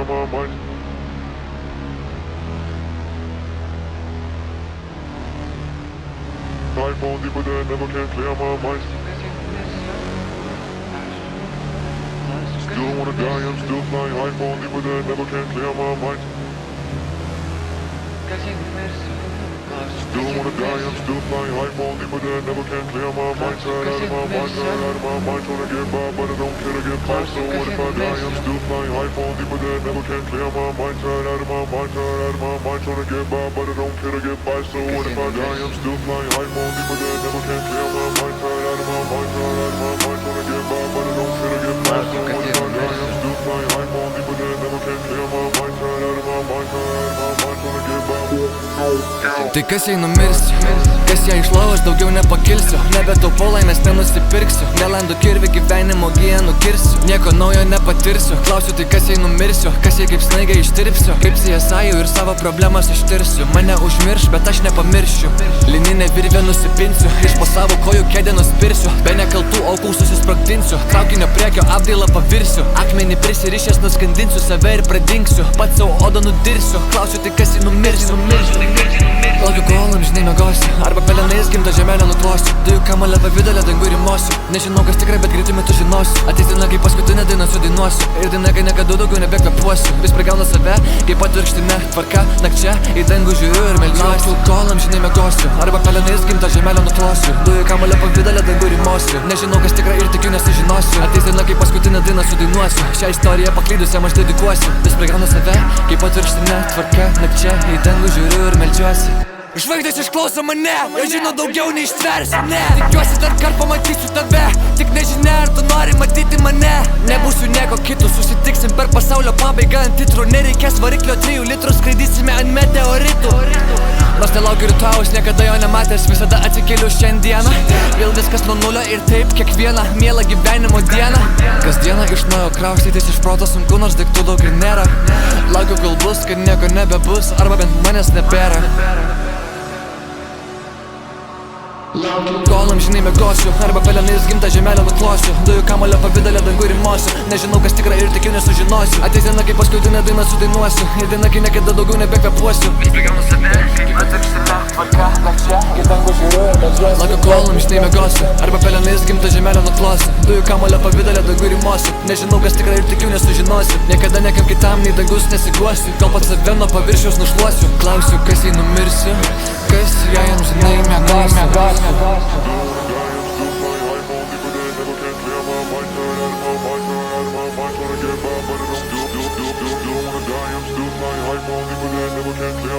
clear my mind. I fall deeper than never can clear my mind. Still wanna die, I'm still flying. I fall deeper than never can clear my mind. Still wanna die, I'm still flying. I fall deeper than never can clear my mind. Tired out of my mind, tired out of my mind. Trying to get by, but I don't care to get by. So what if I die? I'm still flying. I fall deeper than never can clear my mind. Tired out of my mind, tired out of my mind. Trying to get by, but I don't care to get by. So what if I die? I'm still flying. I fall deeper than never can clear my mind. Tired out of my mind, tired out of my mind. Trying to get by, but I don't care to get by. So what if I die? I'm still flying. I fall deeper than never can clear my mind. Tired out of my mind, tired out of my mind. Trying to get by. Tai kas jei numirsiu, kas jei iš lovos daugiau nepakilsiu, nebetaupau laimės nenusipirksiu, nelandu kirvį gyvenimo giją nukirsiu, nieko naujo nepatirsiu, klausiu tai kas jei numirsiu, kas jei kaip snaigė ištirpsiu, kaip CSI ir savo problemas ištirsiu, mane užmirš, bet aš nepamiršiu, lininę virvę nusipinsiu, iš po savo kojų kėdę nuspirsiu, be nekaltų aukų susisprogdinsiu, traukinio priekio apdailą pavirsiu, akmenį prisirišęs nuskandinsiu save ir pradingsiu, pats savo odą nudirsiu, klausiu tai kas jei numirsiu. Laukiu kol amžinai miegosiu, arba pelenais gimtą žemelę nuklosiu, dujų kamuolio pavidalę dangų rimosiu, nežinau kas tikrai, bet greitu metu žinosiu, ateis diena kai paskutinę dainą sudainuosiu, ir diena kai niekada daugiau nebekvepuosiu, vis prigaunu save, kaip atvirkštinė tvarka, nakčia į dangų žiūriu ir meldžiuosi. Laukiu kol amžinai miegosiu, arba pelenais gimtą žemelę nuklosiu, dujų kamuolio pavidalę dangų rimosiu, nežinau kas tikrai ir tikiu nesužinosiu, ateis diena kai paskutinę dainą sudainuosiu, šią istoriją paklydusiam aš dedikuosiu, vis prigaunu save, kaip atvirkštinė tvarka, nakčia į dangų žiūriu ir meldžiuosi. Žvaigždės išklauso mane, jau žino daugiau neištversiu, ne. Tikiuosi dar kart pamatysiu tave, tik nežinia ar tu nori matyti mane. Nebūsiu nieko kito, susitiksim per pasaulio pabaigą ant titrų, nereikės variklio 3 litrų, skraidysime ant meteoritų. Nors nelaukiu rytojaus, niekada jo nematęs, visada atsikeliu šiandieną, vėl viskas nuo nulio ir taip kiekvieną mielą gyvenimo dieną. Kasdieną iš naujo kraustytis iš proto sunku, nors daiktų daug ir nėra. Laukiu kol bus, kad nieko nebebus, arba bent manęs nebėra. Kol amžinai miegosiu, arba pelenais gimtą žemelę nuklosiu, dujų kamuolio pavidalę dangų rimosiu, nežinau kas tikrai ir tikiu nesužinosiu, ateis diena kai paskutinę dainą sudainuosiu, ir diena kai niekada daugiau nebekvepuosiu, vis prigaunu save, kaip atvirkštinė tvarka, nakčia į dangų žiūriu ir meldžiuosi. Laukiu kol amžinai miegosiu, arba pelenais gimtą žemelę nuklosiu, dujų kamuolio pavidalę dangų rimosiu, nežinau kas tikrai ir tikiu nesužinosiu, niekada niekam kitam nei dangus nesiguosiu, gal pats save nuo paviršiaus nušluosiu, klausiu kas jei numirsiu, kas jei amžinai miegosiu. Still wanna die, I'm still flying. I fall deeper than never can clear my mind. Tired out of my mind, tired out of my mind. Trying to get by, but I don't. Still wanna die, I'm still flying. I fall deeper than never can clear.